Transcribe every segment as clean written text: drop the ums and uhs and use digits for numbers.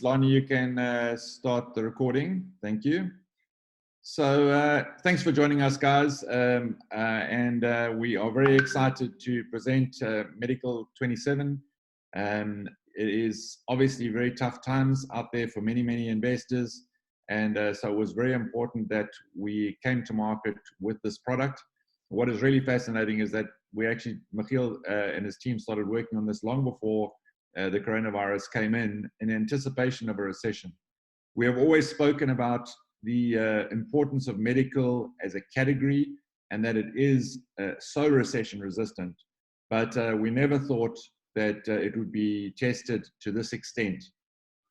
Lonnie, you can start the recording. Thank you. So thanks for joining us, guys. We are very excited to present Medical 27. It is obviously very tough times out there for many, many investors. So it was very important that we came to market with this product. What is really fascinating is that Machiel and his team started working on this long before the coronavirus came in anticipation of a recession. We have always spoken about the importance of medical as a category and that it is so recession resistant, but we never thought that it would be tested to this extent.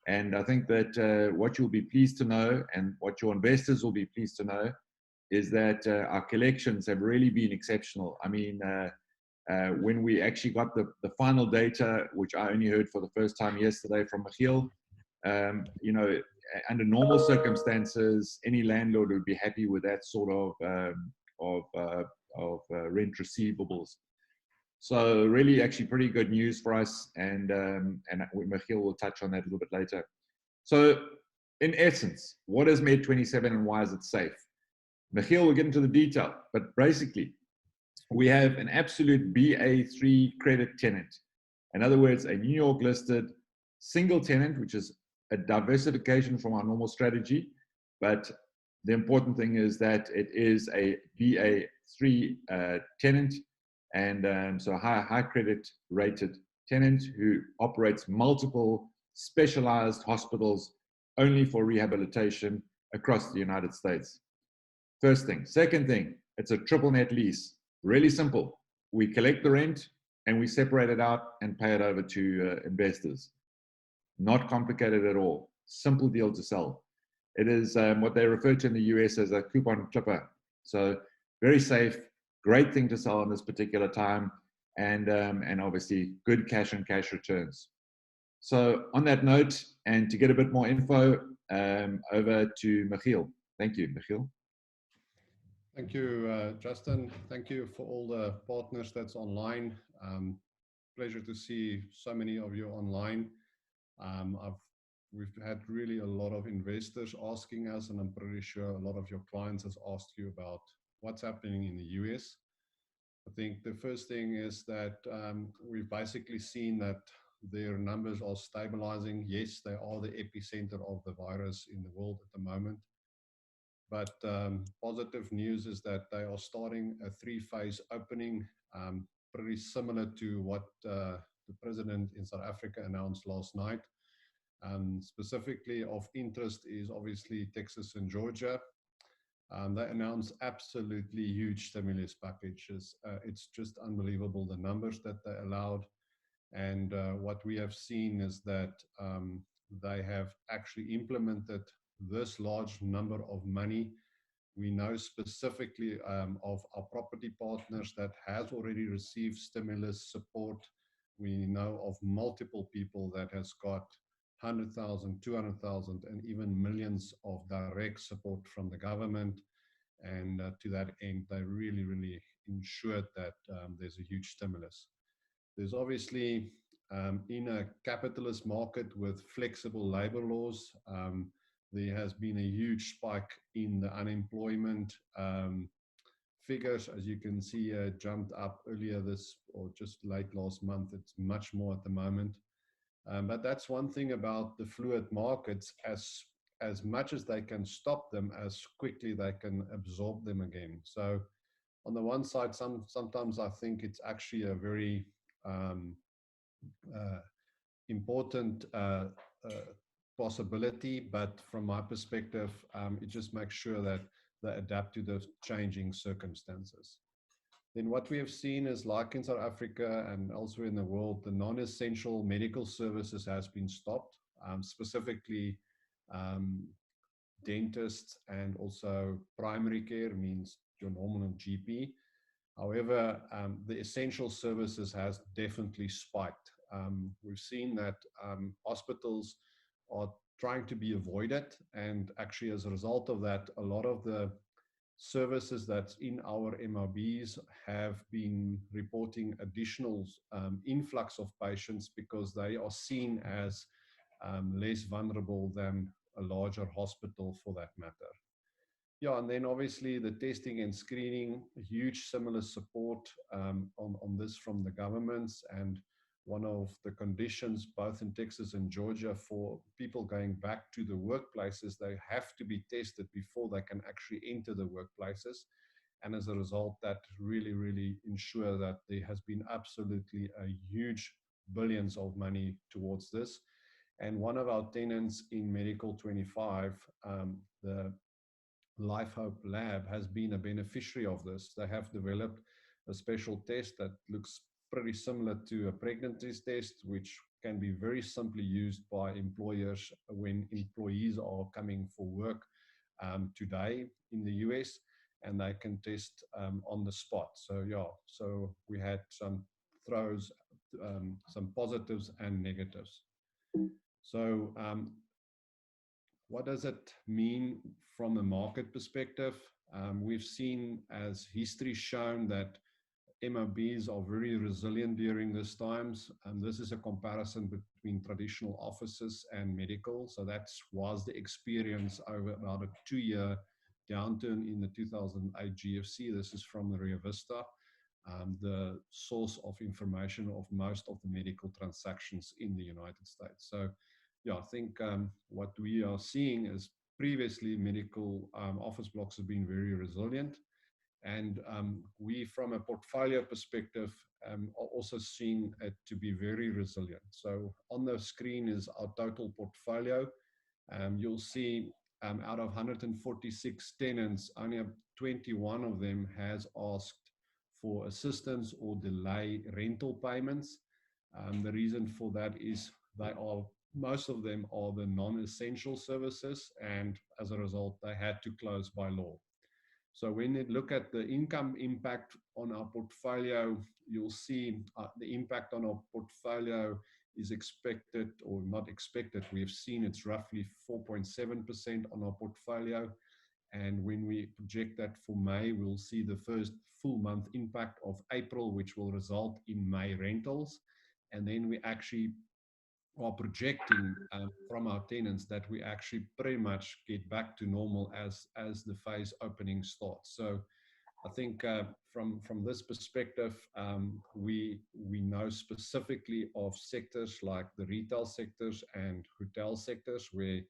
And I think that what you'll be pleased to know and what your investors will be pleased to know is that our collections have really been exceptional. I mean, when we actually got the final data, which I only heard for the first time yesterday from Machiel, you know, under normal circumstances, any landlord would be happy with that sort of rent receivables. So really, actually, pretty good news for us, and Machiel will touch on that a little bit later. So, in essence, what is Med 27 and why is it safe? Machiel will get into the detail, but basically, we have an absolute BA3 credit tenant. In other words, a New York listed single tenant, which is a diversification from our normal strategy. But the important thing is that it is a BA3 tenant, and so high credit rated tenant who operates multiple specialized hospitals only for rehabilitation across the United States. First thing. Second thing, it's a triple net lease. Really simple. We collect the rent and we separate it out and pay it over to investors. Not complicated at all. Simple deal to sell. It is what they refer to in the US as a coupon clipper. So very safe, great thing to sell in this particular time, and obviously good cash and cash returns. So on that note, and to get a bit more info, over to Machiel. Thank you, Machiel. Thank you, Justin. Thank you for all the partners that's online. Pleasure to see so many of you online. We've had really a lot of investors asking us, and I'm pretty sure a lot of your clients has asked you about what's happening in the US. I think the first thing is that we've basically seen that their numbers are stabilizing. Yes, they are the epicenter of the virus in the world at the moment. But positive news is that they are starting a 3-phase opening, pretty similar to what the president in South Africa announced last night. Specifically of interest is obviously Texas and Georgia. They announced absolutely huge stimulus packages. It's just unbelievable the numbers that they allowed. And what we have seen is that they have actually implemented this large number of money. We know specifically of our property partners that has already received stimulus support. We know of multiple people that has got 100,000, 200,000, and even millions of direct support from the government. And to that end, they really, really ensured that there's a huge stimulus. There's obviously, in a capitalist market with flexible labor laws, there has been a huge spike in the unemployment figures. As you can see, jumped up earlier this or just late last month. It's much more at the moment. But that's one thing about the fluid markets. As much as they can stop them, as quickly they can absorb them again. So on the one side, sometimes I think it's actually a very important possibility, but from my perspective, it just makes sure that they adapt to the changing circumstances. Then what we have seen is, like in South Africa and elsewhere in the world, the non-essential medical services has been stopped, specifically dentists and also primary care, means your normal GP. However, the essential services has definitely spiked. We've seen that hospitals are trying to be avoided, and actually as a result of that, a lot of the services that's in our MRBs have been reporting additional influx of patients because they are seen as less vulnerable than a larger hospital for that matter. Yeah, and then obviously the testing and screening, huge similar support on this from the governments. And one of the conditions, both in Texas and Georgia, for people going back to the workplaces, they have to be tested before they can actually enter the workplaces. And as a result, that really, really ensure that there has been absolutely a huge billions of money towards this. And one of our tenants in Medical 25, the Life Hope Lab, has been a beneficiary of this. They have developed a special test that looks pretty similar to a pregnancy test, which can be very simply used by employers when employees are coming for work today in the US, and they can test on the spot. So yeah, so we had some throws, some positives and negatives. So what does it mean from a market perspective? We've seen, as history shown, that MOBs are very resilient during these times. This is a comparison between traditional offices and medical. So that was the experience over about a 2-year downturn in the 2008 GFC. This is from the Rio Vista, the source of information of most of the medical transactions in the United States. So yeah, I think what we are seeing is previously medical office blocks have been very resilient. And we, from a portfolio perspective, are also seeing it to be very resilient. So on the screen is our total portfolio. You'll see out of 146 tenants, only 21 of them has asked for assistance or delay rental payments. The reason for that is most of them are the non-essential services, and as a result, they had to close by law. So when you look at the income impact on our portfolio, you'll see the impact on our portfolio is expected, or not expected. We've seen it's roughly 4.7% on our portfolio. And when we project that for May, we'll see the first full month impact of April, which will result in May rentals. And then we actually are projecting from our tenants that we actually pretty much get back to normal as the phase opening starts. So I think from this perspective, we know specifically of sectors like the retail sectors and hotel sectors where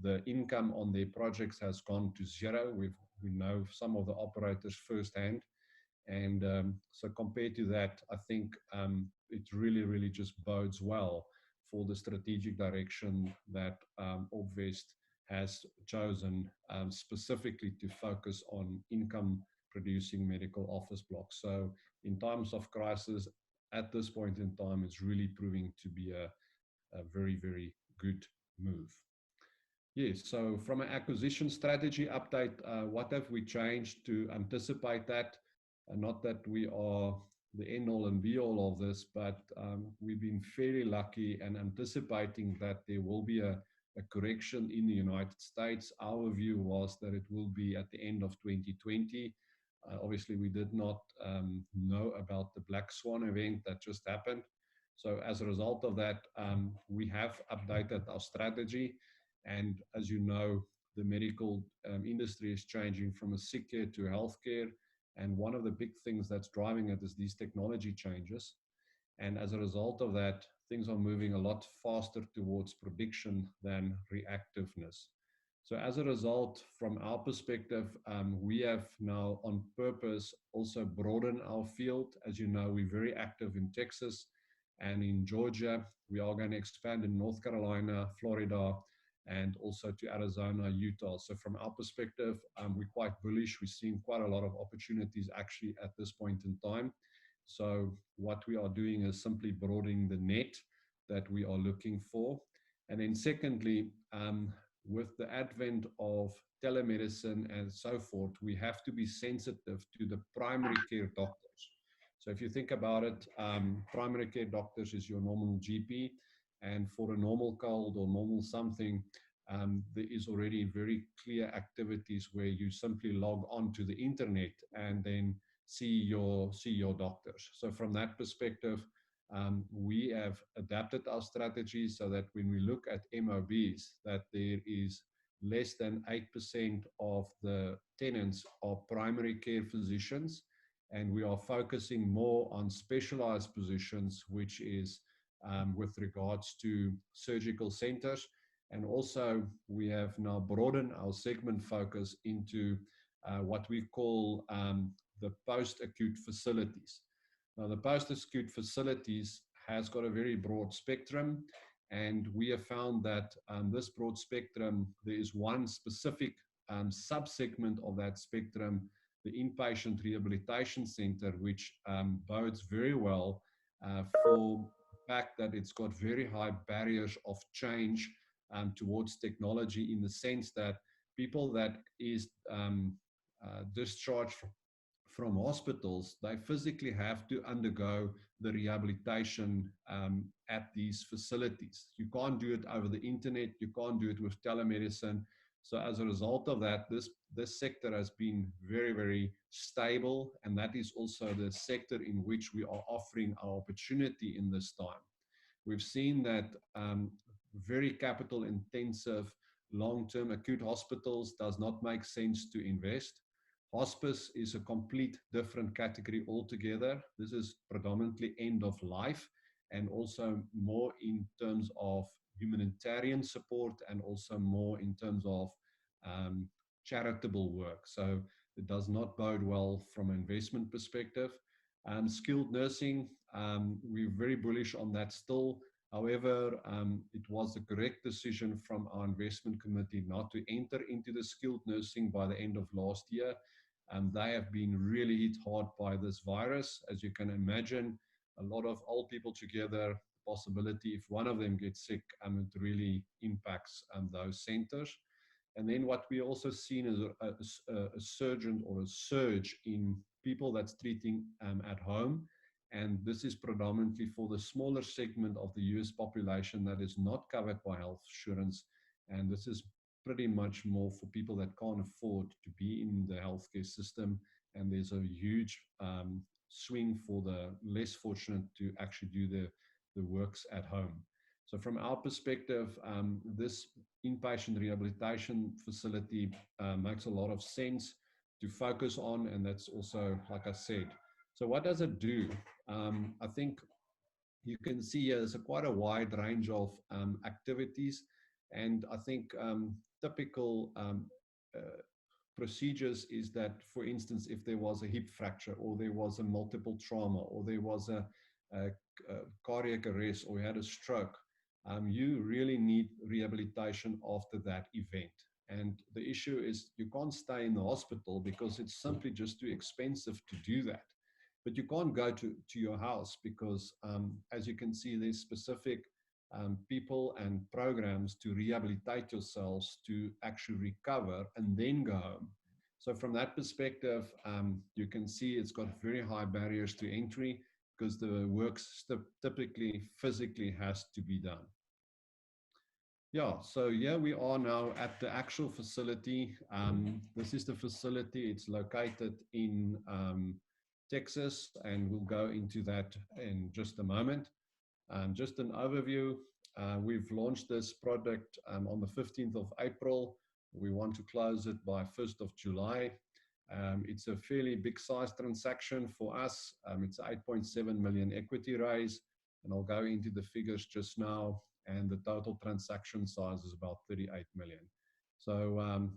the income on their projects has gone to zero. We know some of the operators firsthand. And so compared to that, I think it really, really just bodes well for the strategic direction that Obvest has chosen specifically to focus on income-producing medical office blocks. So in times of crisis, at this point in time, it's really proving to be a very, very good move. Yes, so from an acquisition strategy update, what have we changed to anticipate that? Not that we are the end-all and be-all of this, but we've been fairly lucky and anticipating that there will be a correction in the United States. Our view was that it will be at the end of 2020. Obviously, we did not know about the Black Swan event that just happened. So as a result of that, we have updated our strategy. And as you know, the medical industry is changing from a sick care to healthcare. And one of the big things that's driving it is these technology changes. And as a result of that, things are moving a lot faster towards prediction than reactiveness. So as a result, from our perspective, we have now on purpose also broadened our field. As you know, we're very active in Texas and in Georgia. We are going to expand in North Carolina, Florida, and also to Arizona, Utah. So from our perspective, we're quite bullish. We're seeing quite a lot of opportunities actually at this point in time. So what we are doing is simply broadening the net that we are looking for. And then secondly, with the advent of telemedicine and so forth, we have to be sensitive to the primary care doctors. So if you think about it, primary care doctors is your normal GP. And for a normal cold or normal something, there is already very clear activities where you simply log on to the internet and then see your doctors. So from that perspective, we have adapted our strategy so that when we look at MOBs, that there is less than 8% of the tenants are primary care physicians, and we are focusing more on specialized positions, which is with regards to surgical centers. And also, we have now broadened our segment focus into what we call the post-acute facilities. Now, the post-acute facilities has got a very broad spectrum, and we have found that this broad spectrum, there is one specific subsegment of that spectrum, the inpatient rehabilitation center, which bodes very well for the fact that it's got very high barriers of change towards technology, in the sense that people that is discharged from hospitals, they physically have to undergo the rehabilitation at these facilities. You can't do it over the internet, you can't do it with telemedicine. So as a result of that, this sector has been very, very stable, and that is also the sector in which we are offering our opportunity in this time. We've seen that very capital intensive long-term acute hospitals does not make sense to invest. Hospice is a complete different category altogether. This is predominantly end of life, and also more in terms of humanitarian support, and also more in terms of charitable work. So it does not bode well from an investment perspective. Skilled nursing, we're very bullish on that still. However, it was the correct decision from our investment committee not to enter into the skilled nursing by the end of last year. They have been really hit hard by this virus. As you can imagine, a lot of old people together, the possibility if one of them gets sick, it really impacts those centers. And then what we also seen is a surge in people that's treating at home. And this is predominantly for the smaller segment of the US population that is not covered by health insurance. And this is pretty much more for people that can't afford to be in the healthcare system. And there's a huge swing for the less fortunate to actually do the works at home. So from our perspective, this inpatient rehabilitation facility makes a lot of sense to focus on. And that's also, like I said, so what does it do? I think you can see here there's quite a wide range of activities. And I think typical procedures is that, for instance, if there was a hip fracture, or there was a multiple trauma, or there was a cardiac arrest, or you had a stroke, you really need rehabilitation after that event. And the issue is you can't stay in the hospital because it's simply just too expensive to do that. But you can't go to your house because, as you can see, there's specific people and programs to rehabilitate yourselves to actually recover and then go home. So from that perspective, you can see it's got very high barriers to entry because the work typically physically has to be done. Yeah, so here we are now at the actual facility. This is the facility. It's located in Texas, and we'll go into that in just a moment. Just an overview, we've launched this product on the 15th of April. We want to close it by 1st of July. It's a fairly big size transaction for us. It's 8.7 million equity raise, and I'll go into the figures just now. And the total transaction size is about 38 million. So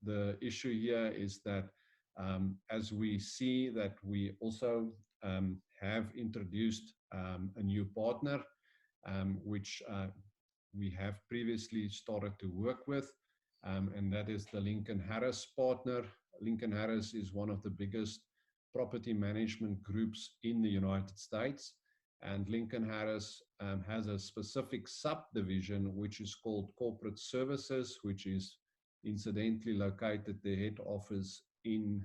the issue here is that as we see that we also have introduced a new partner, which we have previously started to work with, and that is the Lincoln Harris partner. Lincoln Harris is one of the biggest property management groups in the United States. And Lincoln Harris has a specific subdivision, which is called Corporate Services, which is incidentally located, the head office in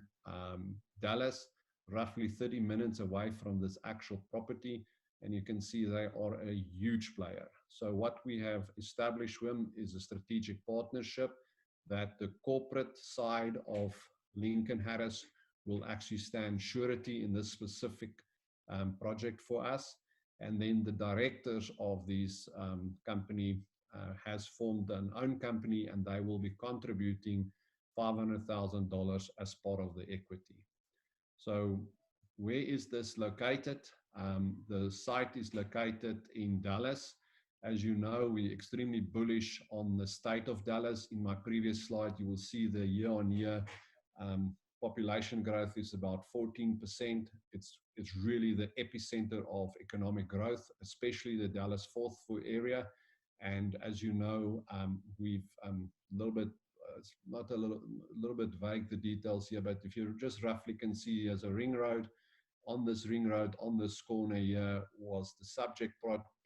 Dallas, roughly 30 minutes away from this actual property. And you can see they are a huge player. So what we have established with them is a strategic partnership that the corporate side of Lincoln Harris will actually stand surety in this specific project for us. And then the directors of this company has formed an own company, and they will be contributing $500,000 as part of the equity. So where is this located? The site is located in Dallas. As you know, we're extremely bullish on the state of Dallas. In my previous slide, you will see the year-on-year population growth is about 14%. It's really the epicenter of economic growth, especially the Dallas-Fort Worth area. And as you know, we've a little bit, not a little bit vague the details here, but if you just roughly can see as a ring road, on this ring road, on this corner here was the subject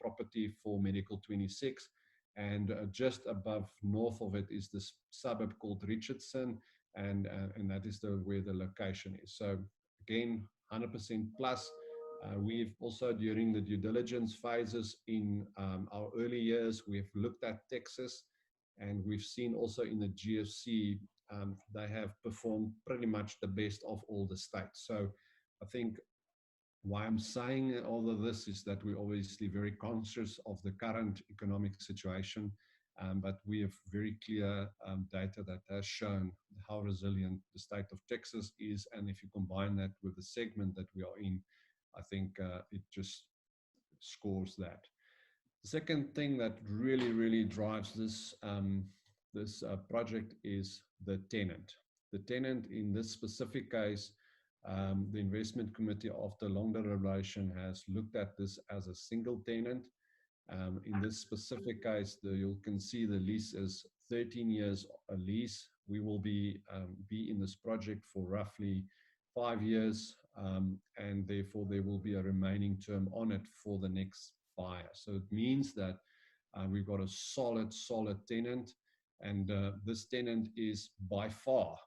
property for Medical 26. And just above north of it is this suburb called Richardson, and that is where the location is. So again, 100% plus. We've also, during the due diligence phases in our early years, we've looked at Texas, and we've seen also in the GFC, they have performed pretty much the best of all the states. So I think why I'm saying all of this is that we're obviously very conscious of the current economic situation, but we have very clear data that has shown how resilient the state of Texas is. And if you combine that with the segment that we are in, I think it just scores that. The second thing that really drives this, this project is the tenant. The tenant in this specific case, the investment committee, after long deliberation, has looked at this as a single tenant. In this specific case, you can see the lease is 13 years a lease. We will be in this project for roughly 5 years, and therefore there will be a remaining term on it for the next buyer. So it means that we've got a solid tenant, and this tenant is by far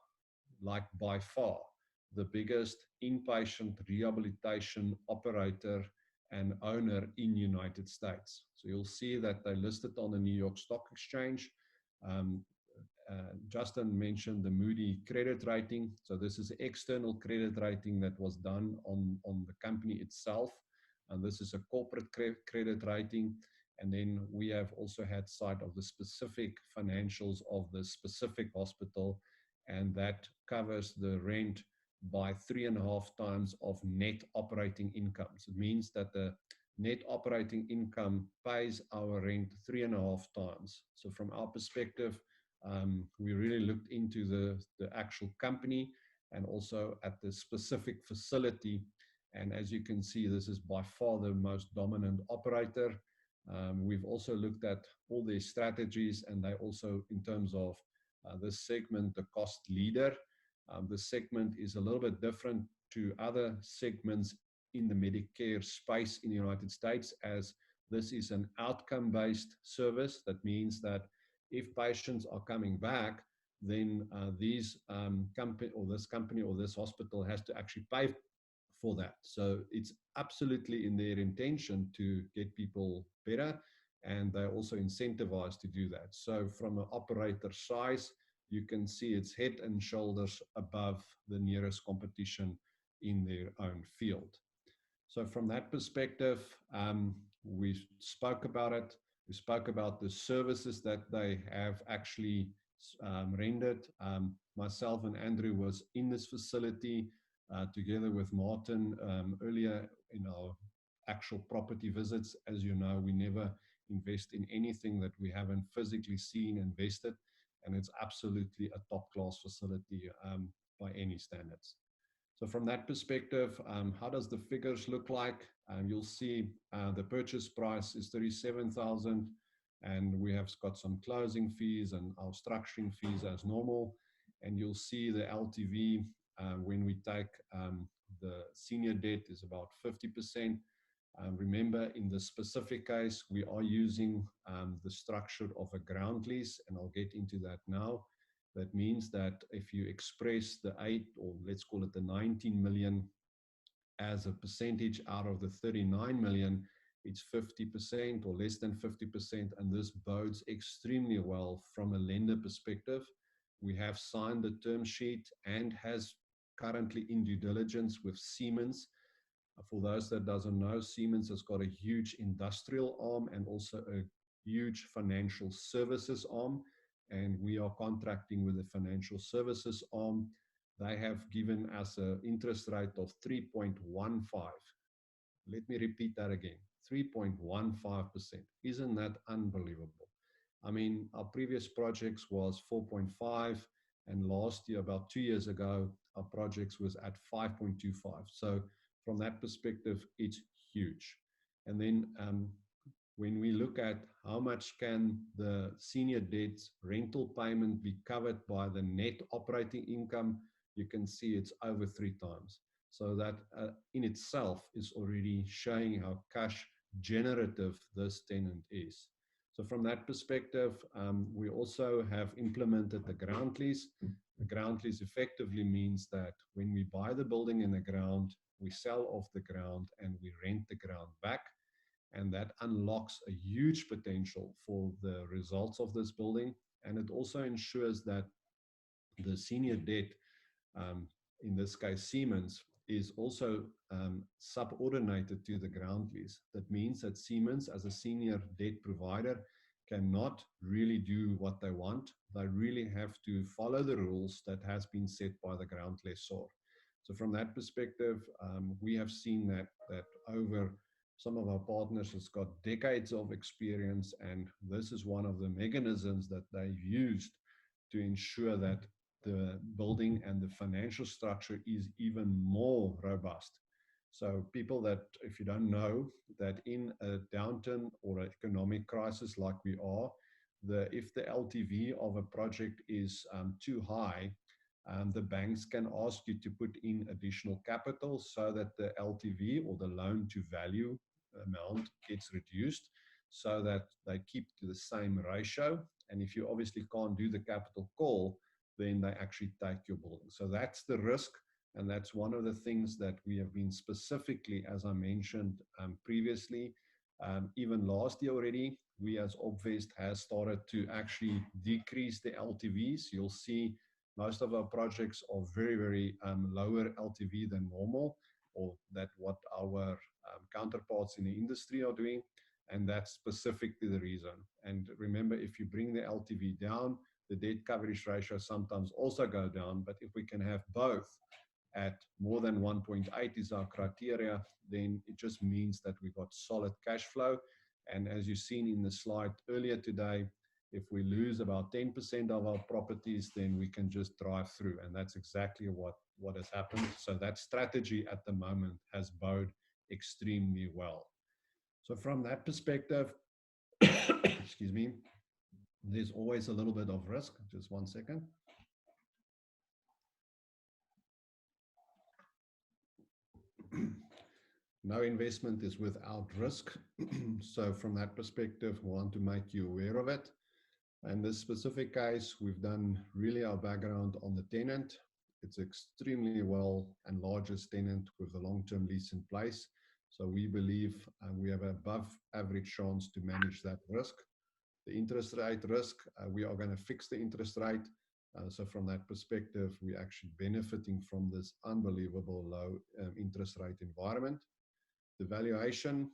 the biggest inpatient rehabilitation operator and owner in the United States. So you'll see that they listed on the New York Stock Exchange. Justin mentioned the Moody credit rating. So this is external credit rating that was done on the company itself. And this is a corporate credit rating. And then we have also had sight of the specific financials of the specific hospital, and that covers the rent by 3.5 times of net operating income. So it means that the net operating income pays our rent 3.5 times. So from our perspective, we really looked into the actual company and also at the specific facility. And as you can see, this is by far the most dominant operator. We've also looked at all their strategies, and they also, in terms of this segment, the cost leader. This segment is a little bit different to other segments in the Medicare space in the United States, as this is an outcome-based service. That means that if patients are coming back, then this company or this hospital has to actually pay for that. So it's absolutely in their intention to get people better, and they're also incentivized to do that. So from an operator size, you can see it's head and shoulders above the nearest competition in their own field. So from that perspective, we spoke about it. We spoke about the services that they have actually rendered. Myself and Andrew was in this facility together with Martin earlier in our actual property visits. As you know, we never invest in anything that we haven't physically seen and invested. And it's absolutely a top-class facility by any standards. So from that perspective, how does the figures look like? You'll see the purchase price is $37,000, and we have got some closing fees and our structuring fees as normal. And you'll see the LTV when we take the senior debt is about 50%. Remember, in the specific case, we are using the structure of a ground lease, and I'll get into that now. That means that if you express the 8, or let's call it the 19 million as a percentage out of the 39 million, it's 50% or less than 50%, and this bodes extremely well from a lender perspective. We have signed the term sheet and has currently in due diligence with Siemens. For those that doesn't know, Siemens has got a huge industrial arm and also a huge financial services arm. And we are contracting with the financial services arm. They have given us an interest rate of 3.15. Let me repeat that again, 3.15%. Isn't that unbelievable? I mean, our previous projects was 4.5, and last year, about 2 years ago, our projects was at 5.25. So from that perspective, it's huge. And then when we look at how much can the senior debt rental payment be covered by the net operating income, you can see it's over 3 times. So that in itself is already showing how cash generative this tenant is. So from that perspective, we also have implemented the ground lease. The ground lease effectively means that when we buy the building in the ground, we sell off the ground and we rent the ground back. And that unlocks a huge potential for the results of this building. And it also ensures that the senior debt, in this case Siemens, is also subordinated to the ground lease. That means that Siemens, as a senior debt provider, cannot really do what they want. They really have to follow the rules that has been set by the ground lessor. So from that perspective, we have seen that over some of our partners has got decades of experience, and this is one of the mechanisms that they've used to ensure that the building and the financial structure is even more robust. So people that, if you don't know, that in a downturn or an economic crisis like we are, if the LTV of a project is too high, the banks can ask you to put in additional capital so that the LTV or the loan to value amount gets reduced so that they keep to the same ratio. And if you obviously can't do the capital call, then they actually take your building. So that's the risk. And that's one of the things that we have been specifically, as I mentioned previously, even last year already, we as Obvest has started to actually decrease the LTVs. You'll see most of our projects are very, very lower LTV than normal, or that what our counterparts in the industry are doing. And that's specifically the reason. And remember, if you bring the LTV down, the debt coverage ratio sometimes also go down. But if we can have both at more than 1.8 is our criteria, then it just means that we've got solid cash flow. And as you've seen in the slide earlier today, if we lose about 10% of our properties, then we can just drive through. And that's exactly what has happened. So that strategy at the moment has bode extremely well. So from that perspective, excuse me, there's always a little bit of risk. Just 1 second. No investment is without risk. So from that perspective, we want to make you aware of it. In this specific case, we've done really our background on the tenant. It's extremely well and largest tenant with a long-term lease in place. So we believe we have above average chance to manage that risk. The interest rate risk, we are going to fix the interest rate. So from that perspective, we're actually benefiting from this unbelievable low interest rate environment. The valuation,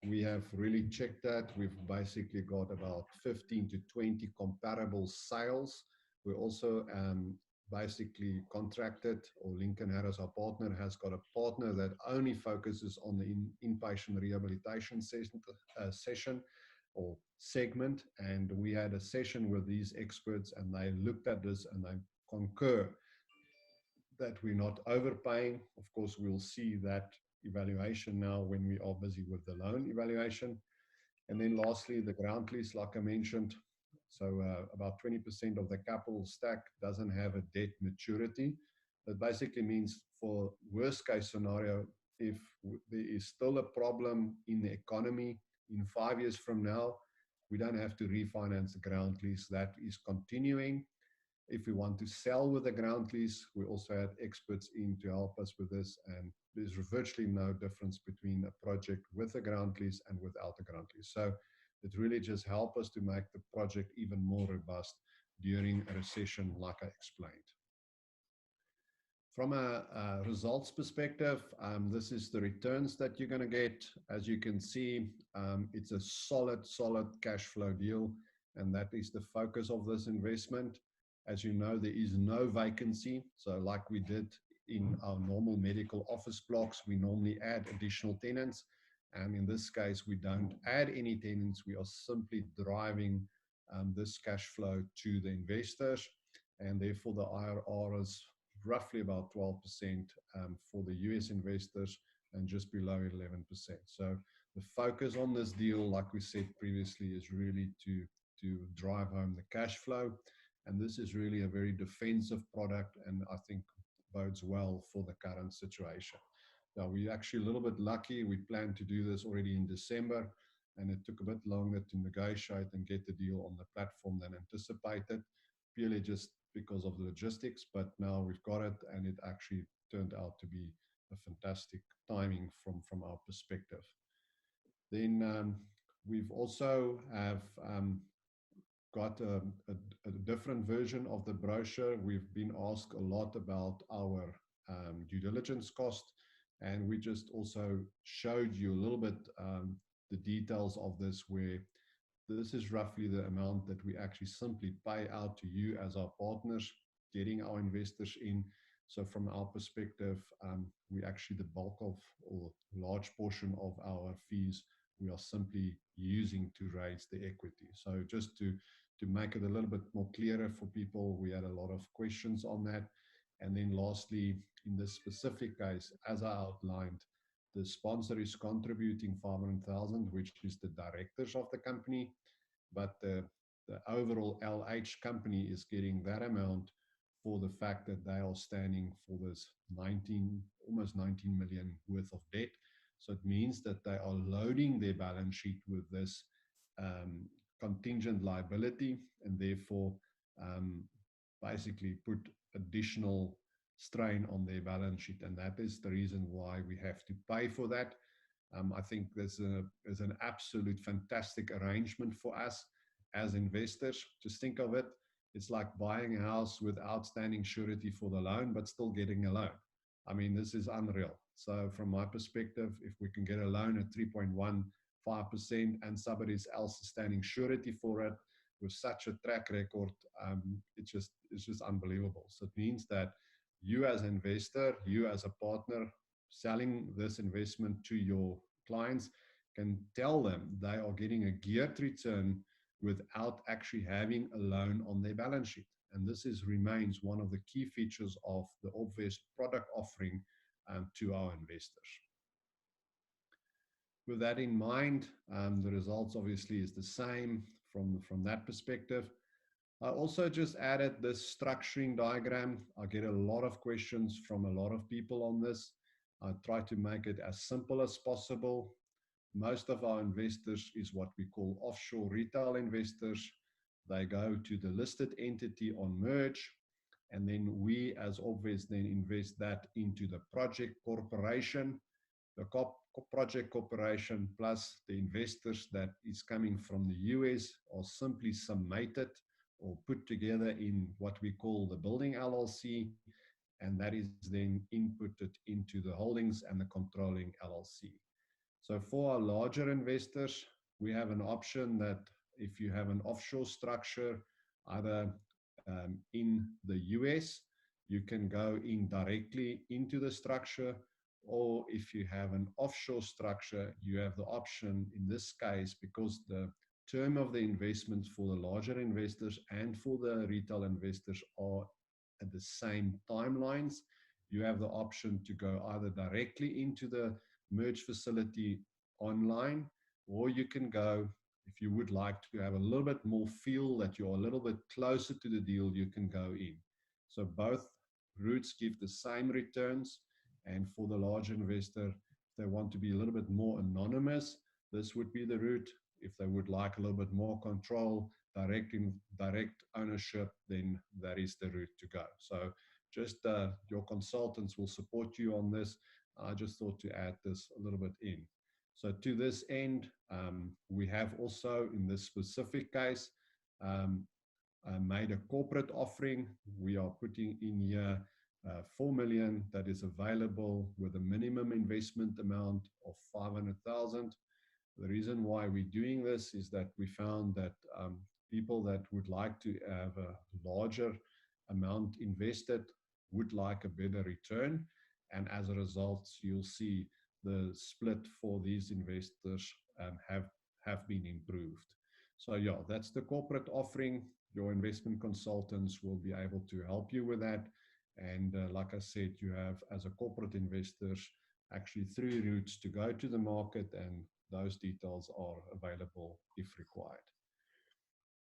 we have really checked that. We've basically got about 15 to 20 comparable sales. We also basically contracted, or Lincoln Harris, our partner, has got a partner that only focuses on the inpatient rehabilitation session or segment. And we had a session with these experts, and they looked at this and they concur that we're not overpaying. Of course, we'll see that evaluation now when we are busy with the loan evaluation. And then lastly, the ground lease, like I mentioned. So about 20% of the capital stack doesn't have a debt maturity. That basically means, for worst case scenario, if there is still a problem in the economy in 5 years from now, we don't have to refinance the ground lease. That is continuing. If we want to sell with a ground lease, we also had experts in to help us with this. And there's virtually no difference between a project with a ground lease and without a ground lease. So it really just helps us to make the project even more robust during a recession, like I explained. From a results perspective, this is the returns that you're going to get. As you can see, it's a solid cash flow deal, and that is the focus of this investment. As you know, there is no vacancy. So like we did in our normal medical office blocks, we normally add additional tenants. And in this case, we don't add any tenants. We are simply driving this cash flow to the investors, and therefore the IRR is roughly about 12% for the US investors and just below 11%. So the focus on this deal, like we said previously, is really to drive home the cash flow. And this is really a very defensive product, and I think bodes well for the current situation. Now, we're actually a little bit lucky. We planned to do this already in December, and it took a bit longer to negotiate and get the deal on the platform than anticipated, purely just because of the logistics. But now we've got it, and it actually turned out to be a fantastic timing from our perspective. Then we've also have got a different version of the brochure. We've been asked a lot about our due diligence cost, and we just also showed you a little bit the details of this, where this is roughly the amount that we actually simply pay out to you as our partners, getting our investors in. So from our perspective, we actually, the bulk of, or large portion of our fees, we are simply using to raise the equity. So just to make it a little bit more clearer for people, we had a lot of questions on that. And then lastly, in this specific case, as I outlined, the sponsor is contributing 500,000, which is the directors of the company, but the overall LH company is getting that amount for the fact that they are standing for this almost 19 million worth of debt. So it means that they are loading their balance sheet with this contingent liability, and therefore basically put additional strain on their balance sheet, and that is the reason why we have to pay for that. I think there's an absolute fantastic arrangement for us as investors. Just think of it, it's like buying a house with outstanding surety for the loan, but still getting a loan. I mean, this is unreal. So from my perspective, if we can get a loan at 3.15% and somebody else is standing surety for it with such a track record, it's just unbelievable. So it means that you as an investor, you as a partner selling this investment to your clients can tell them they are getting a geared return without actually having a loan on their balance sheet. And this remains one of the key features of the Obvious product offering to our investors. With that in mind, the results obviously is the same from that perspective. I also just added this structuring diagram. I get a lot of questions from a lot of people on this. I try to make it as simple as possible. Most of our investors is what we call offshore retail investors. They go to the listed entity on merge, and then we as Obvious then invest that into the project corporation. The project corporation plus the investors that is coming from the US are simply summated or put together in what we call the building LLC, and that is then inputted into the holdings and the controlling LLC. So for our larger investors, we have an option that if you have an offshore structure, either in the US, you can go in directly into the structure, or if you have an offshore structure, you have the option in this case, because the term of the investments for the larger investors and for the retail investors are at the same timelines, you have the option to go either directly into the merge facility online, or you can go, if you would like to have a little bit more feel that you're a little bit closer to the deal, you can go in. So both routes give the same returns. And for the large investor, if they want to be a little bit more anonymous, this would be the route. If they would like a little bit more control, direct ownership, then that is the route to go. So just your consultants will support you on this. I just thought to add this a little bit in. So to this end, we have also in this specific case made a corporate offering. We are putting in here 4 million that is available with a minimum investment amount of 500,000. The reason why we're doing this is that we found that people that would like to have a larger amount invested would like a better return. And as a result, you'll see the split for these investors have been improved. So yeah, that's the corporate offering. Your investment consultants will be able to help you with that. And like I said, you have, as a corporate investors, actually 3 routes to go to the market, and those details are available if required.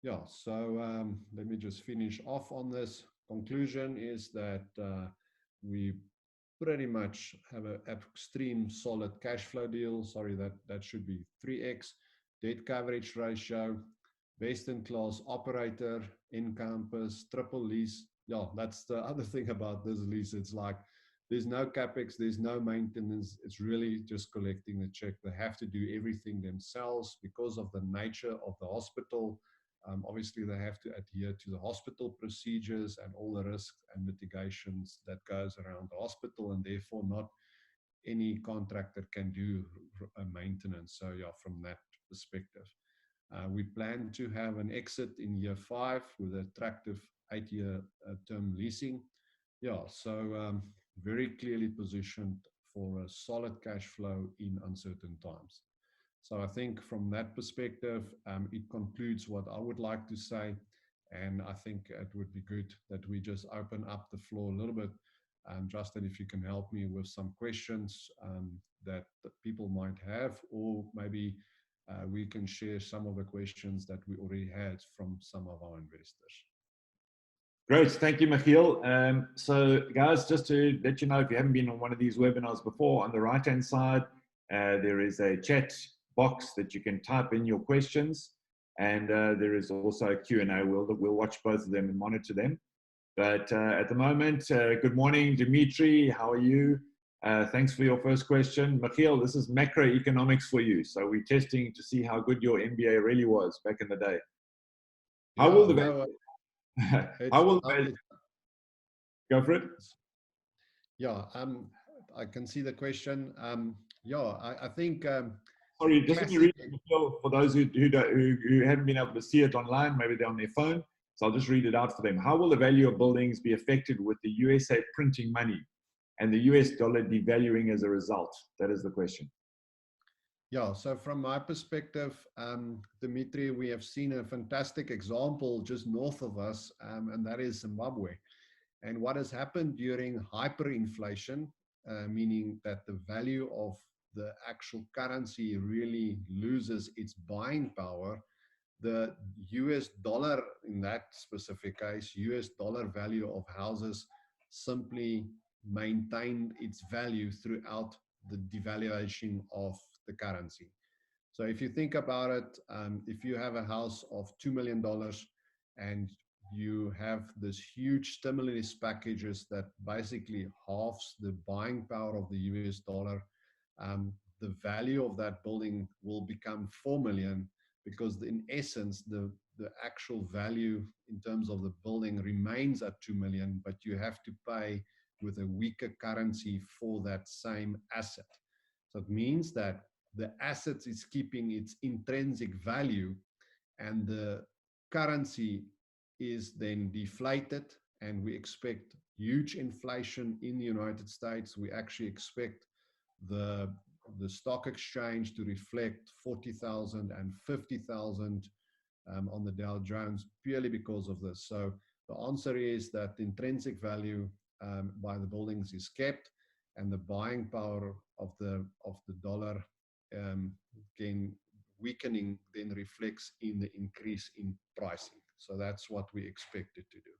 Yeah, so let me just finish off on this. Conclusion is that we pretty much have an extreme solid cash flow deal. Sorry, that should be 3x. Debt coverage ratio, best in class operator, Encompass, triple lease. Yeah, that's the other thing about this lease. It's like there's no capex, there's no maintenance. It's really just collecting the check. They have to do everything themselves because of the nature of the hospital. Obviously, they have to adhere to the hospital procedures and all the risks and mitigations that goes around the hospital, and therefore not any contractor can do maintenance. So yeah, from that perspective. We plan to have an exit in year 5 with attractive 8-year term leasing. Yeah, so very clearly positioned for a solid cash flow in uncertain times. So I think from that perspective, it concludes what I would like to say. And I think it would be good that we just open up the floor a little bit. Justin, if you can help me with some questions that people might have, or maybe we can share some of the questions that we already had from some of our investors. Great, thank you, Machiel. So guys, just to let you know, if you haven't been on one of these webinars before, on the right-hand side, there is a chat box that you can type in your questions. And there is also a Q&A. We'll watch both of them and monitor them. But at the moment, good morning, Dimitri. How are you? Thanks for your first question. Machiel, this is macroeconomics for you. So we're testing to see how good your MBA really was back in the day. How will the go for it? Yeah, I can see the question. Yeah, I think... Sorry, just let me read it, Machiel, for those who haven't been able to see it online, maybe they're on their phone. So I'll just read it out for them. How will the value of buildings be affected with the USA printing money and the US dollar devaluing as a result? That is the question. Yeah, so from my perspective, Dimitri, we have seen a fantastic example just north of us, and that is Zimbabwe. And what has happened during hyperinflation, meaning that the value of the actual currency really loses its buying power, the US dollar, in that specific case, US dollar value of houses simply maintained its value throughout the devaluation of the currency. So if you think about it, if you have a house of $2 million and you have this huge stimulus packages that basically halves the buying power of the US dollar, the value of that building will become 4 million, because in essence, the actual value in terms of the building remains at 2 million, but you have to pay with a weaker currency for that same asset. So it means that the asset is keeping its intrinsic value, and the currency is then deflated, and we expect huge inflation in the United States. We actually expect the stock exchange to reflect 40,000 and 50,000 on the Dow Jones purely because of this. So the answer is that the intrinsic value by the buildings is kept, and the buying power of the dollar again weakening then reflects in the increase in pricing. So that's what we expect it to do.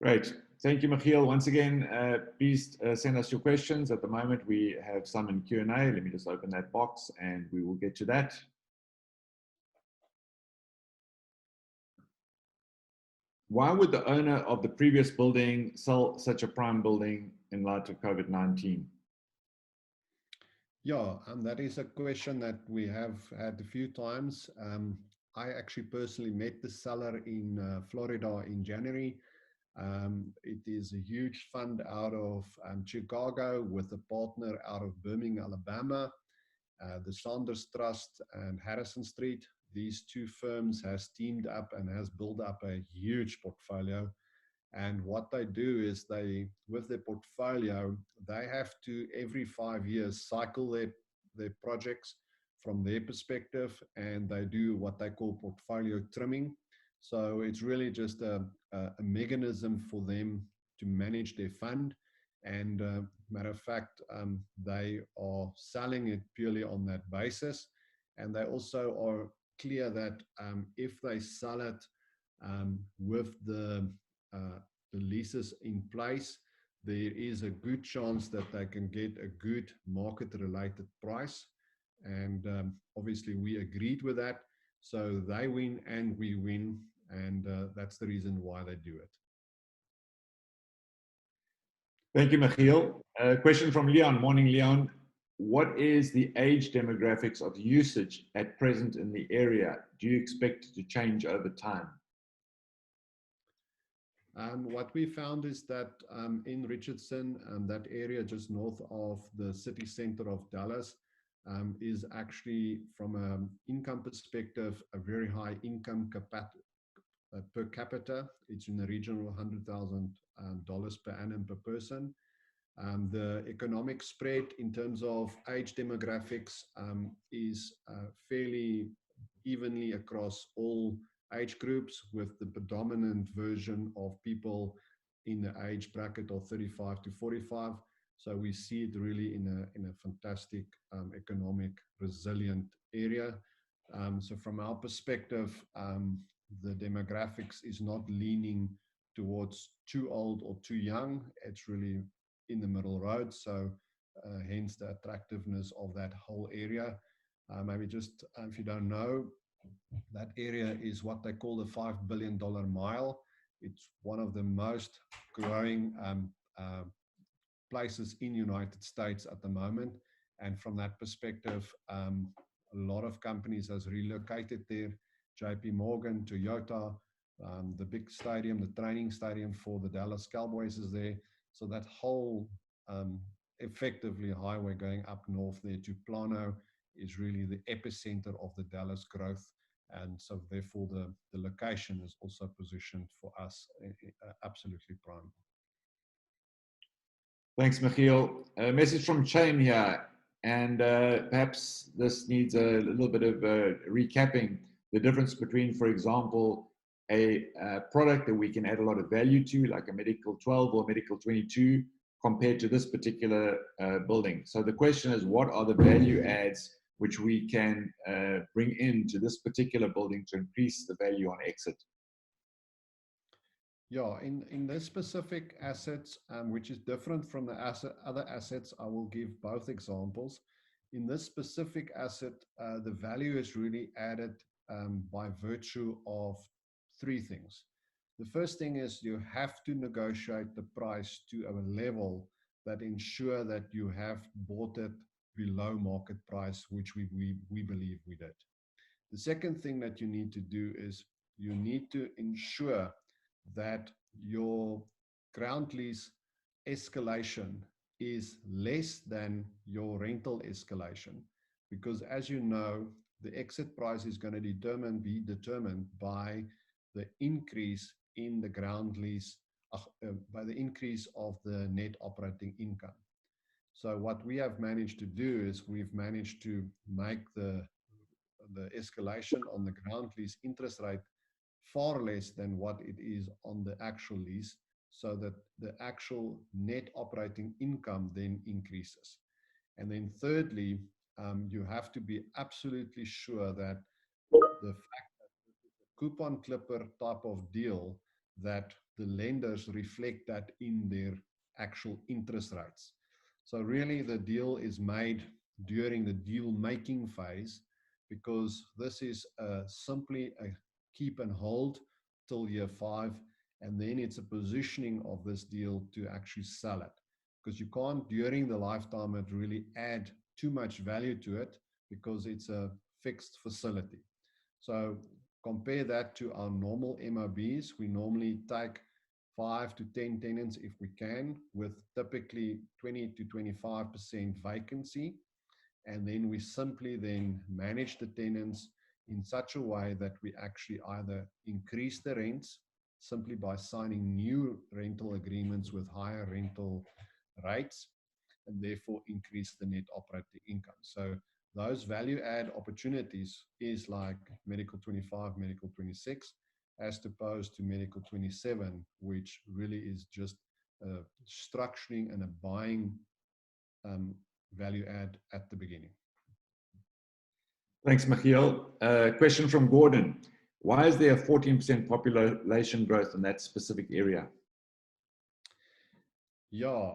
Great. Thank you, Machiel. Once again, please send us your questions. At the moment, we have some in Q&A. Let me just open that box and we will get to that. Why would the owner of the previous building sell such a prime building in light of COVID-19? Yeah, that is a question that we have had a few times. I actually personally met the seller in Florida in January. It is a huge fund out of Chicago with a partner out of Birmingham, Alabama, the Saunders Trust and Harrison Street. These two firms has teamed up and has built up a huge portfolio. And what they do is with their portfolio, they have to every 5 years cycle their projects from their perspective, and they do what they call portfolio trimming. So it's really just a mechanism for them to manage their fund. And matter of fact, they are selling it purely on that basis. And they also are clear that if they sell it with the leases in place, there is a good chance that they can get a good market-related price. And obviously, we agreed with that. So they win and we win. And that's the reason why they do it. Thank you, Machiel. Question from Leon. Morning, Leon. What is the age demographics of usage at present in the area? Do you expect it to change over time? What we found is that in Richardson, that area just north of the city center of Dallas, is actually, from an income perspective, a very high income per capita. It's in the region of $100,000 per annum per person. The economic spread in terms of age demographics is fairly evenly across all age groups, with the predominant version of people in the age bracket of 35 to 45. So we see it really in a fantastic economic resilient area. So from our perspective, the demographics is not leaning towards too old or too young. It's really in the middle road. So hence the attractiveness of that whole area. Maybe just if you don't know, that area is what they call the $5 billion mile. It's one of the most growing places in the United States at the moment. And from that perspective, a lot of companies has relocated there. JP Morgan, Toyota, the big stadium, the training stadium for the Dallas Cowboys is there. So that whole effectively highway going up north there to Plano is really the epicenter of the Dallas growth. And so therefore the location is also positioned for us absolutely prime. Thanks, Machiel. A message from Chaim here, and perhaps this needs a little bit of recapping the difference between, for example, a product that we can add a lot of value to, like a Medical 12 or Medical 22, compared to this particular building. So the question is, what are the value adds which we can bring into this particular building to increase the value on exit? Yeah, in this specific assets, which is different from the other assets, I will give both examples. In this specific asset, the value is really added by virtue of three things. The first thing is you have to negotiate the price to a level that ensure that you have bought it below market price, which we believe we did. The second thing that you need to do is you need to ensure that your ground lease escalation is less than your rental escalation, because as you know, the exit price is going to be determined by the increase in the ground lease, by the increase of the net operating income. So what we have managed to do is we've managed to make the escalation on the ground lease interest rate far less than what it is on the actual lease, so that the actual net operating income then increases. And then thirdly, you have to be absolutely sure that the fact that this is a coupon clipper type of deal, that the lenders reflect that in their actual interest rates. So really the deal is made during the deal making phase, because this is simply a keep and hold till year 5, and then it's a positioning of this deal to actually sell it, because you can't during the lifetime it really add too much value to it, because it's a fixed facility. So compare that to our normal MOBs. We normally take 5 to 10 tenants if we can, with typically 20 to 25% vacancy. And then we simply then manage the tenants in such a way that we actually either increase the rents simply by signing new rental agreements with higher rental rates, and therefore increase the net operating income. So those value add opportunities is like Medical 25, Medical 26, as opposed to Medical 27, which really is just structuring and a buying value add at the beginning. Thanks, Machiel. Question from Gordon. Why is there a 14% population growth in that specific area? Yeah,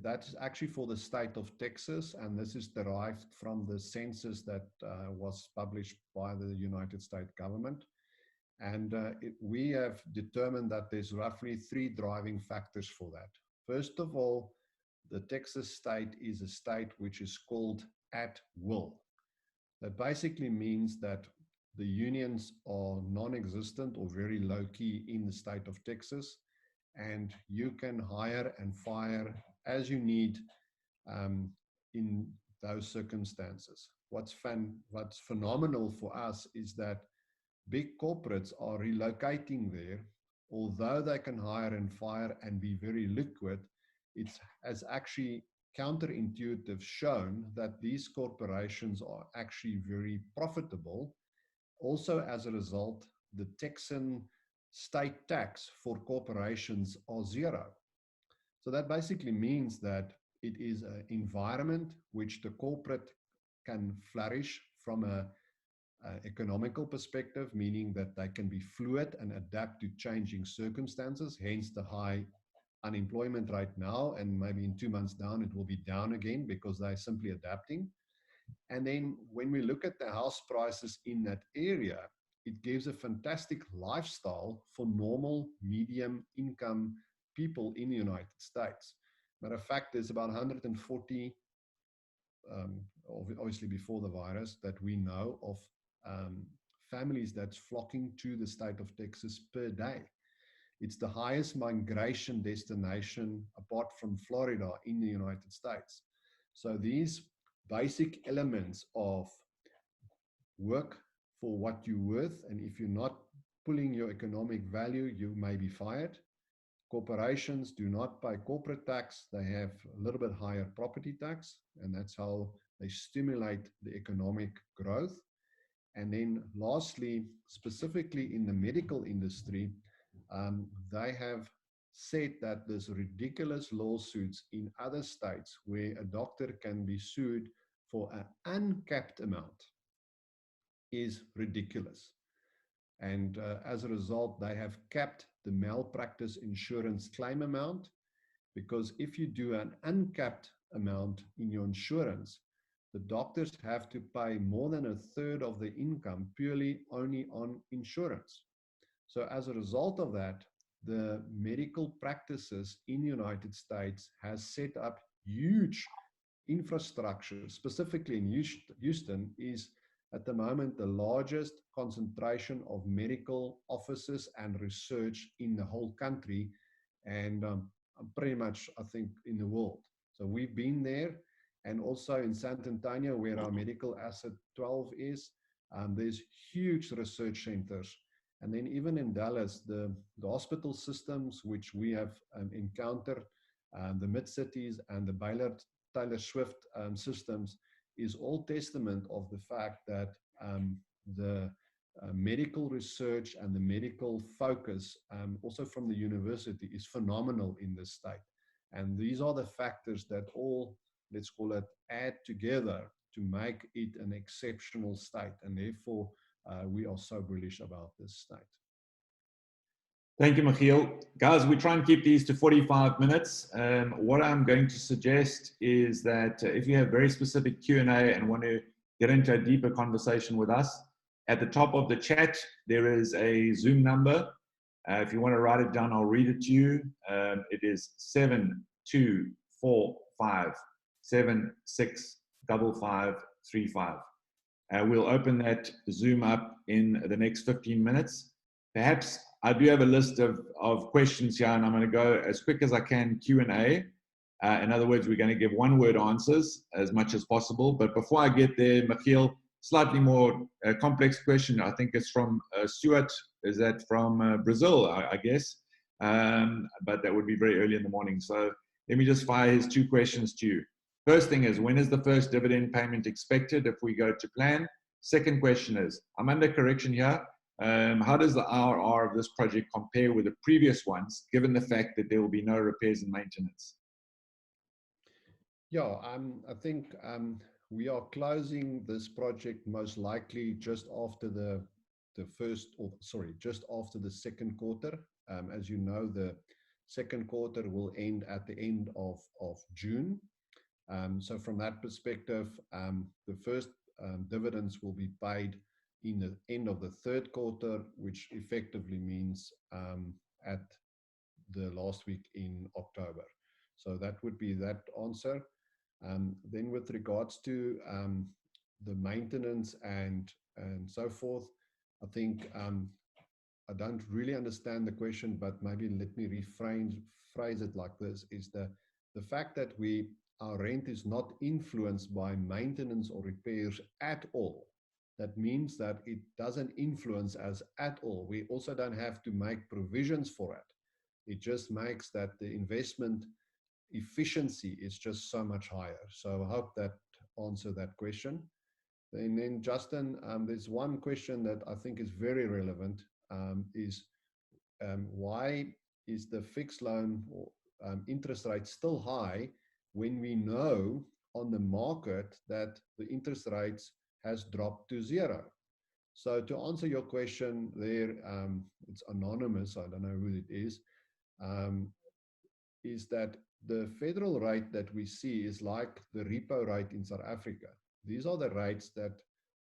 that's actually for the state of Texas, and this is derived from the census that was published by the United States government. And we have determined that there's roughly 3 driving factors for that. First of all, the Texas state is a state which is called at will. That basically means that the unions are non-existent or very low-key in the state of Texas, and you can hire and fire as you need in those circumstances. What's phenomenal for us is that big corporates are relocating there. Although they can hire and fire and be very liquid, it has actually counterintuitive shown that these corporations are actually very profitable. Also, as a result, the Texan state tax for corporations are 0. So that basically means that it is an environment which the corporate can flourish from an economical perspective, meaning that they can be fluid and adapt to changing circumstances, hence the high unemployment right now, and maybe in 2 months down it will be down again because they're simply adapting. And then when we look at the house prices in that area, it gives a fantastic lifestyle for normal medium income people in the United States. Matter of fact, there's about 140, obviously before the virus, that we know of families that's flocking to the state of Texas per day. It's the highest migration destination apart from Florida in the United States. So these basic elements of work for what you're worth, and if you're not pulling your economic value, you may be fired. Corporations do not pay corporate tax. They have a little bit higher property tax, and that's how they stimulate the economic growth. And then lastly, specifically in the medical industry, they have said that there's ridiculous lawsuits in other states where a doctor can be sued for an uncapped amount is ridiculous. And as a result, they have capped the malpractice insurance claim amount, because if you do an uncapped amount in your insurance, the doctors have to pay more than 1/3 of the income purely only on insurance. So as a result of that, the medical practices in the United States has set up huge infrastructure. Specifically in Houston is at the moment the largest concentration of medical offices and research in the whole country, and pretty much, I think, in the world. So we've been there, and also in San Antonio, where our medical asset 12 is, there's huge research centers. And then even in Dallas, the hospital systems which we have encountered, the Mid-Cities and the Baylor Taylor Swift systems, is all testament of the fact that the medical research and the medical focus, also from the university, is phenomenal in this state. And these are the factors that all, let's call it, add together to make it an exceptional state. And therefore, we are so bullish about this state. Thank you, Machiel. Guys, we try and keep these to 45 minutes. What I'm going to suggest is that if you have very specific Q&A and want to get into a deeper conversation with us, at the top of the chat, there is a Zoom number. If you want to write it down, I'll read it to you. It is 7245765535. We'll open that Zoom up in the next 15 minutes. Perhaps I do have a list of questions here, and I'm going to go as quick as I can Q&A. In other words, we're going to give one-word answers as much as possible. But before I get there, Machiel, slightly more complex question. I think it's from Stuart. Is that from Brazil, I guess? But that would be very early in the morning. So let me just fire his two questions to you. First thing is, when is the first dividend payment expected if we go to plan? Second question is, I'm under correction here. How does the IRR of this project compare with the previous ones, given the fact that there will be no repairs and maintenance? Yeah, I think we are closing this project most likely just after the just after the second quarter. As you know, the second quarter will end at the end of June. So from that perspective, the first dividends will be paid in the end of the third quarter, which effectively means at the last week in October. So that would be that answer. Then with regards to the maintenance and so forth, I think I don't really understand the question, but maybe let me phrase it like this: is the fact that our rent is not influenced by maintenance or repairs at all. That means that it doesn't influence us at all. We also don't have to make provisions for it. It just makes that the investment efficiency is just so much higher. So I hope that answered that question. And then Justin, there's one question that I think is very relevant, is why is the fixed loan or interest rate still high when we know on the market that the interest rates has dropped to zero? So to answer your question there, it's anonymous, I don't know who it is that the federal rate that we see is like the repo rate in South Africa. These are the rates that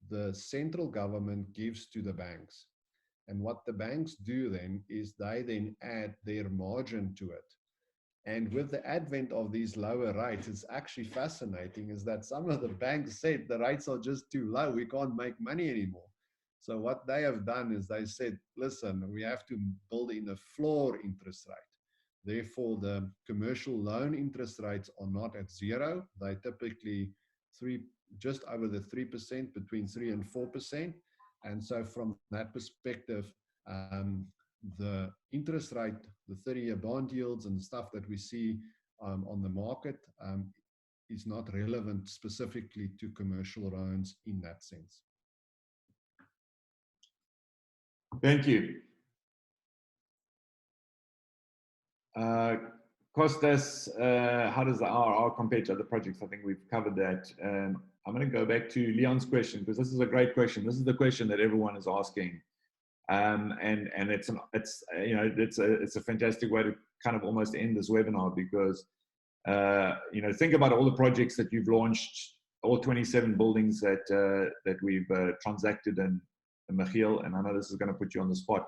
the central government gives to the banks. And what the banks do then is they then add their margin to it. And with the advent of these lower rates, it's actually fascinating is that some of the banks said the rates are just too low, we can't make money anymore. So what they have done is they said, listen, we have to build in a floor interest rate. Therefore, the commercial loan interest rates are not at zero. They typically just over the 3%, between 3 and 4%. And so from that perspective, the interest rate, the 30-year bond yields and stuff that we see on the market is not relevant specifically to commercial loans in that sense. Thank you. Costas, how does the IRR compare to other projects? I think we've covered that. I'm going to go back to Leon's question because this is a great question. This is the question that everyone is asking, and it's a fantastic way to kind of almost end this webinar because think about all the projects that you've launched, all 27 buildings that we've transacted in Machiel, and I know this is going to put you on the spot.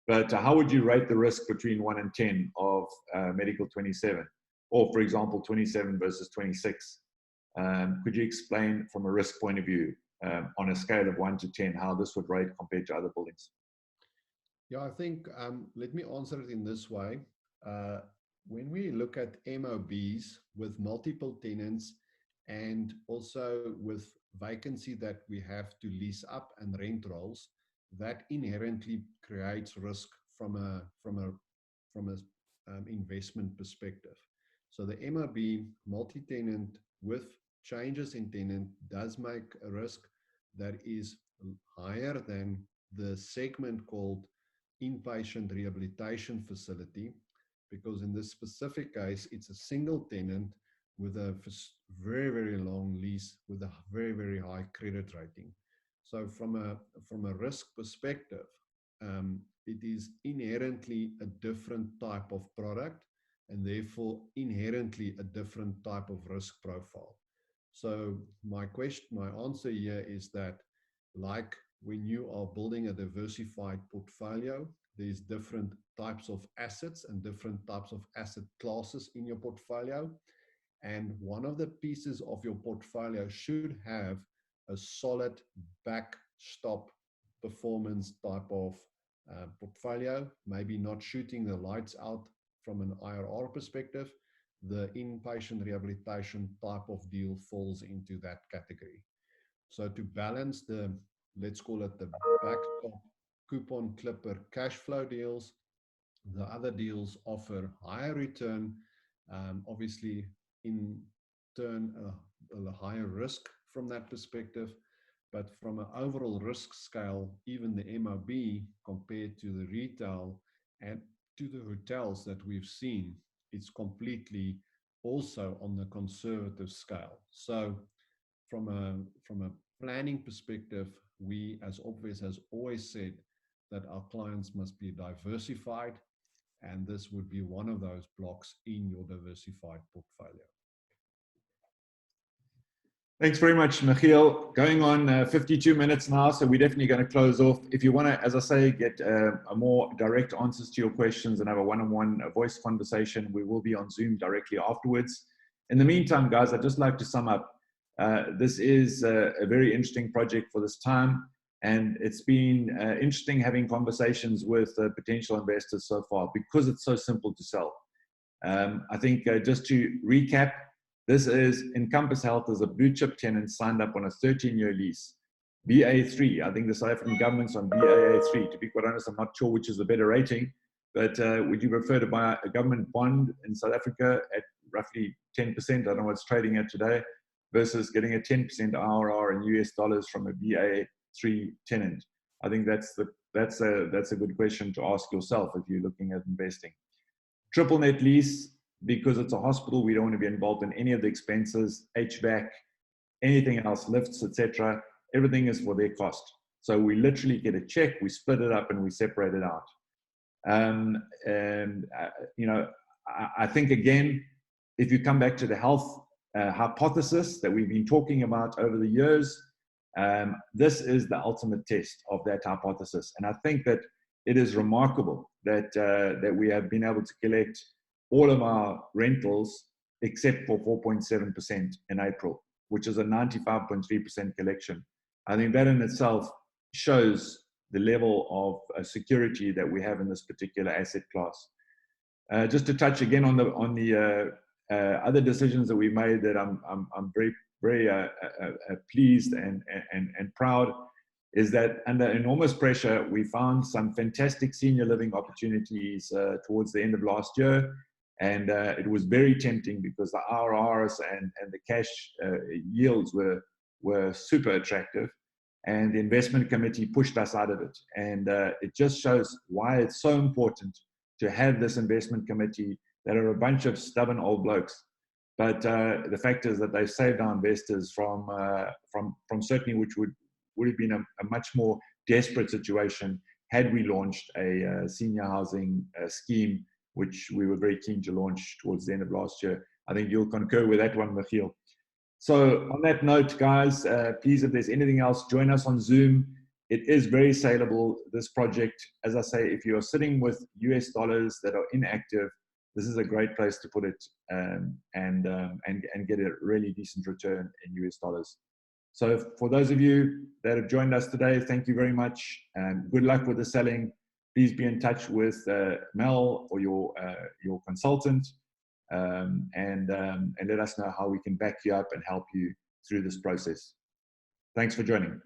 But how would you rate the risk between 1 and 10 of Medical 27? Or, for example, 27 versus 26? Could you explain from a risk point of view, on a scale of 1 to 10, how this would rate compared to other buildings? Yeah, I think, let me answer it in this way. When we look at MOBs with multiple tenants and also with vacancy that we have to lease up and rent rolls, that inherently creates risk from a investment perspective. So the MOB multi-tenant with changes in tenant does make a risk that is higher than the segment called inpatient rehabilitation facility, because in this specific case, it's a single tenant with a very, very long lease with a very, very high credit rating. So from a risk perspective, it is inherently a different type of product and therefore inherently a different type of risk profile. So my answer here is that, like when you are building a diversified portfolio, there's different types of assets and different types of asset classes in your portfolio. And one of the pieces of your portfolio should have a solid backstop performance type of portfolio, maybe not shooting the lights out from an IRR perspective, the inpatient rehabilitation type of deal falls into that category. So to balance the, let's call it the backstop coupon clipper cash flow deals, the other deals offer higher return, obviously in turn a higher risk from that perspective. But from an overall risk scale, even the MOB compared to the retail and to the hotels that we've seen, it's completely also on the conservative scale. So from a planning perspective, we as Obvious has always said that our clients must be diversified, and this would be one of those blocks in your diversified portfolio. Thanks very much, Machiel. Going on 52 minutes now, so we're definitely going to close off. If you want to, as I say, get a more direct answers to your questions and have a one-on-one voice conversation, we will be on Zoom directly afterwards. In the meantime, guys, I'd just like to sum up. This is a very interesting project for this time, and it's been interesting having conversations with potential investors so far because it's so simple to sell. I think just to recap, this is Encompass Health as a blue chip tenant signed up on a 13-year lease. BA3, I think the South African government's on BAA3. To be quite honest, I'm not sure which is the better rating, but would you prefer to buy a government bond in South Africa at roughly 10%, I don't know what it's trading at today, versus getting a 10% IRR in US dollars from a BA3 tenant? I think that's a good question to ask yourself if you're looking at investing. Triple net lease, because it's a hospital, we don't want to be involved in any of the expenses, HVAC, anything else, lifts, etc. Everything is for their cost. So we literally get a check, we split it up, and we separate it out. You know, I think again, if you come back to the health hypothesis that we've been talking about over the years, this is the ultimate test of that hypothesis. And I think that it is remarkable that that we have been able to collect all of our rentals except for 4.7% in April, which is a 95.3% collection. I think that in itself shows the level of security that we have in this particular asset class. Just to touch again on the other decisions that we made that I'm very pleased and proud, is that under enormous pressure, we found some fantastic senior living opportunities towards the end of last year. And it was very tempting because the IRRs and the cash yields were super attractive. And the investment committee pushed us out of it. And it just shows why it's so important to have this investment committee that are a bunch of stubborn old blokes. But the fact is that they've saved our investors from certainly which would have been a much more desperate situation had we launched a senior housing scheme, which we were very keen to launch towards the end of last year. I think you'll concur with that one, Machiel. So on that note, guys, please, if there's anything else, join us on Zoom. It is very saleable, this project. As I say, if you're sitting with US dollars that are inactive, this is a great place to put it and get a really decent return in US dollars. So for those of you that have joined us today, thank you very much, and good luck with the selling. Please be in touch with Mel or your consultant, and let us know how we can back you up and help you through this process. Thanks for joining.